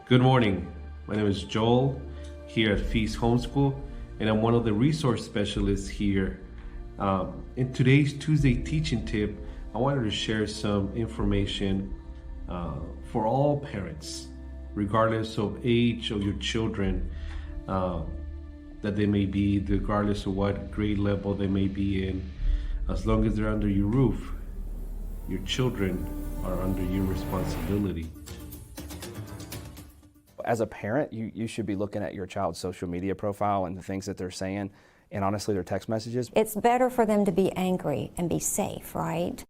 Good morning. My name is Joel here at Feast Homeschool, and I'm one of the resource specialists here. In today's Tuesday teaching tip, I wanted to share some information for all parents, regardless of age of your children that they may be, regardless of what grade level they may be in. As long as they're under your roof, your children are under your responsibility. As a parent, you should be looking at your child's social media profile and the things that they're saying, and honestly, their text messages. It's better for them to be angry and be safe, right?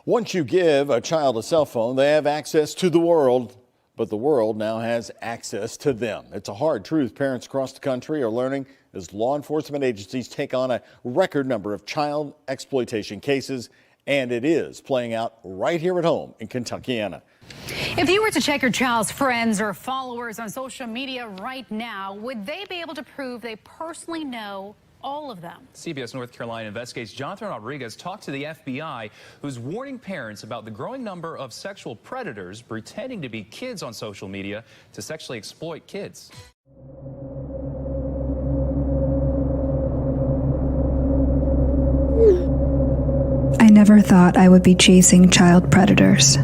Once you give a child a cell phone, they have access to the world, but the world now has access to them. It's a hard truth parents across the country are learning as law enforcement agencies take on a record number of child exploitation cases, and it is playing out right here at home in Kentuckiana. If you were to check your child's friends or followers on social media right now, would they be able to prove they personally know all of them? CBS North Carolina investigates Jonathan Rodriguez talked to the FBI, who's warning parents about the growing number of sexual predators pretending to be kids on social media to sexually exploit kids. I never thought I would be chasing child predators.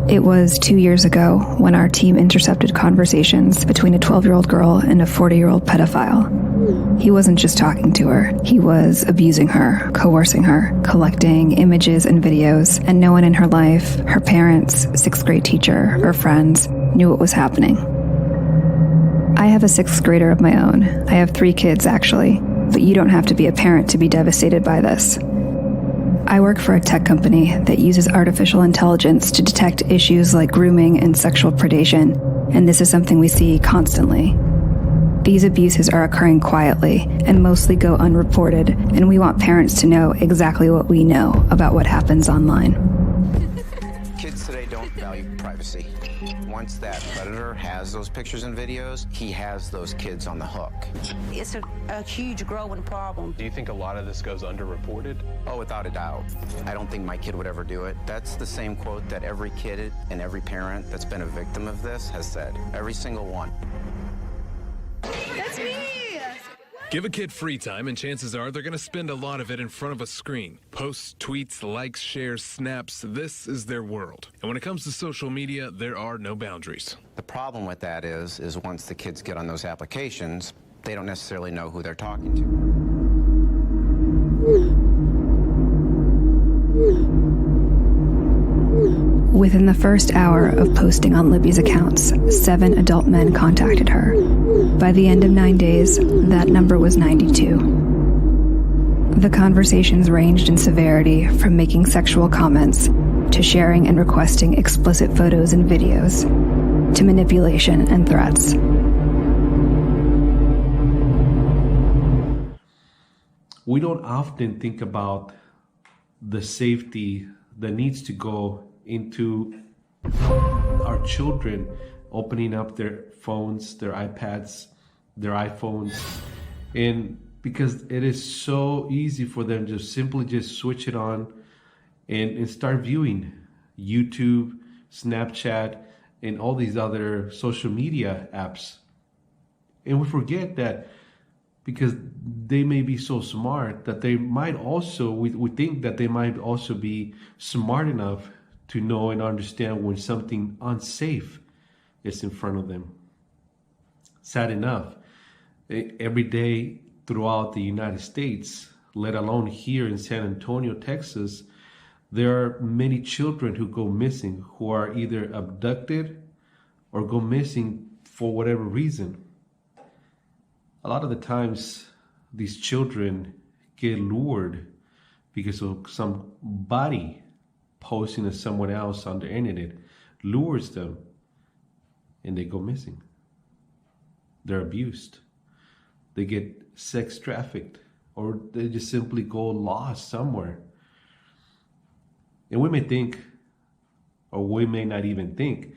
It was 2 years ago when our team intercepted conversations between a 12-year-old girl and a 40-year-old pedophile. He wasn't just talking to her, he was abusing her, coercing her, collecting images and videos, and no one in her life, her parents, sixth grade teacher, or friends, knew what was happening. I have a sixth grader of my own. I have 3 kids, actually, but you don't have to be a parent to be devastated by this. I work for a tech company that uses artificial intelligence to detect issues like grooming and sexual predation, and this is something we see constantly. These abuses are occurring quietly and mostly go unreported, and we want parents to know exactly what we know about what happens online. Kids today don't value privacy. Once that predator has those pictures and videos, he has those kids on the hook. It's a huge growing problem. Do you think a lot of this goes underreported? Oh, without a doubt. I don't think my kid would ever do it. That's the same quote that every kid and every parent that's been a victim of this has said. Every single one. That's me! Give a kid free time, and chances are they're going to spend a lot of it in front of a screen. Posts, tweets, likes, shares, snaps, this is their world. And when it comes to social media, there are no boundaries. The problem with that is once the kids get on those applications, they don't necessarily know who they're talking to. Within the first hour of posting on Libby's accounts, 7 adult men contacted her. By the end of 9 days, that number was 92. The conversations ranged in severity from making sexual comments to sharing and requesting explicit photos and videos to manipulation and threats. We don't often think about the safety that needs to go into our children opening up their phones, their iPads, their iPhones, and because it is so easy for them to simply just switch it on and start viewing YouTube, Snapchat, and all these other social media apps. And we forget that because they may be so smart that they might also, we think that they might also be smart enough to know and understand when something unsafe is in front of them. Sad enough, every day throughout the United States, let alone here in San Antonio, Texas, there are many children who go missing, who are either abducted or go missing for whatever reason. A lot of the times, these children get lured because of somebody posting as someone else on the internet lures them, and they go missing. They're abused. They get sex trafficked, or they just simply go lost somewhere. And we may think, or we may not even think,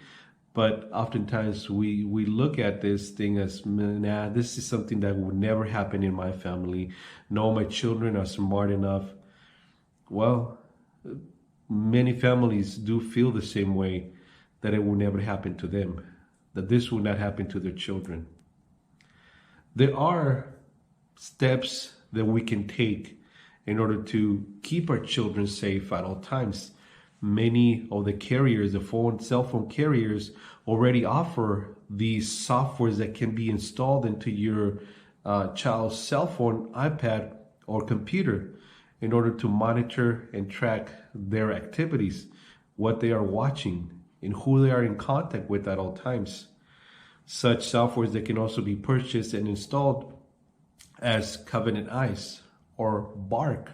but oftentimes we look at this thing as, nah, this is something that would never happen in my family. No, my children are smart enough. Well, many families do feel the same way, that it will never happen to them. that this will not happen to their children. There are steps that we can take in order to keep our children safe at all times. Many of the carriers, cell phone carriers, already offer these softwares that can be installed into your child's cell phone, iPad, or computer in order to monitor and track their activities, what they are watching, and who they are in contact with at all times. Such softwares that can also be purchased and installed as Covenant Eyes or Bark.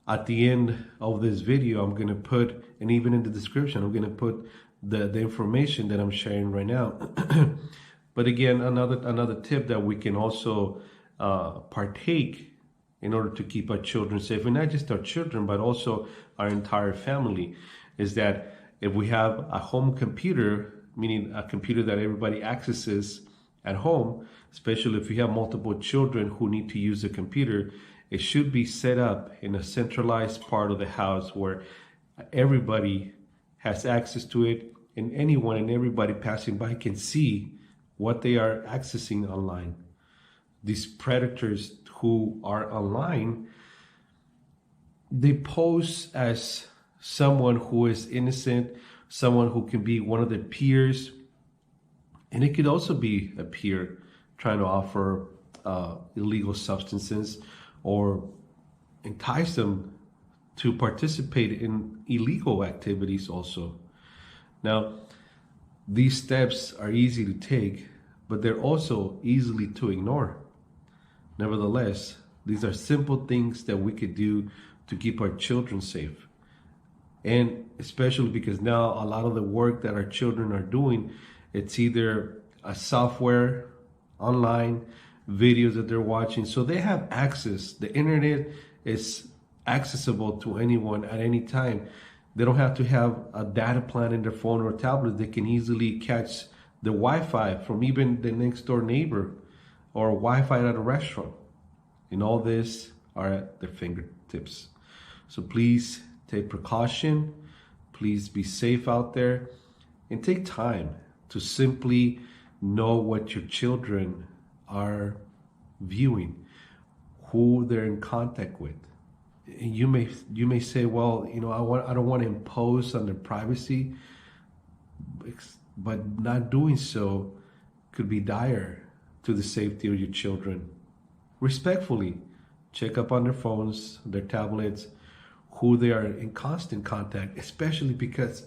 At the end of this video, I'm going to put, and even in the description, I'm going to put the information that I'm sharing right now. But again, another tip that we can also partake in order to keep our children safe, and not just our children, but also our entire family, is that if we have a home computer, meaning a computer that everybody accesses at home, especially if you have multiple children who need to use the computer, it should be set up in a centralized part of the house where everybody has access to it, and anyone and everybody passing by can see what they are accessing online. These predators who are online, they pose as someone who is innocent, someone who can be one of their peers, and it could also be a peer trying to offer illegal substances or entice them to participate in illegal activities also. Now, these steps are easy to take, but they're also easily to ignore. Nevertheless, these are simple things that we could do to keep our children safe. And especially because now a lot of the work that our children are doing, it's either a software, online, videos that they're watching. So they have access. The internet is accessible to anyone at any time. They don't have to have a data plan in their phone or tablet. They can easily catch the Wi-Fi from even the next door neighbor or Wi-Fi at a restaurant. And all this are at their fingertips. So please take precaution. Please be safe out there and take time to simply know what your children are viewing, who they're in contact with. And you may say, well, I don't want to impose on their privacy, but not doing so could be dire to the safety of your children. Respectfully, check up on their phones, their tablets, who they are in constant contact, especially because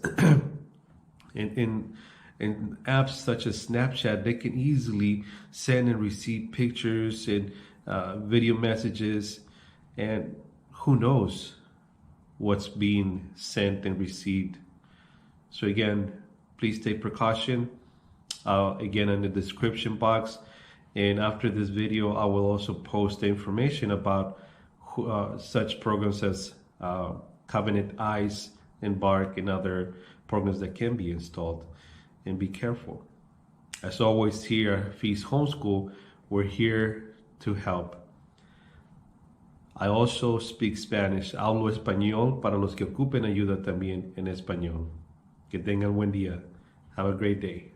in apps such as Snapchat, they can easily send and receive pictures and video messages, and who knows what's being sent and received. So again, please take precaution. Again, in the description box, and after this video, I will also post the information about such programs as Covenant Eyes and Bark and other programs that can be installed. And be careful. As always, here at Feast Homeschool, we're here to help. I also speak Spanish. Hablo español para los que ocupen ayuda también en español. Que tengan buen día. Have a great day.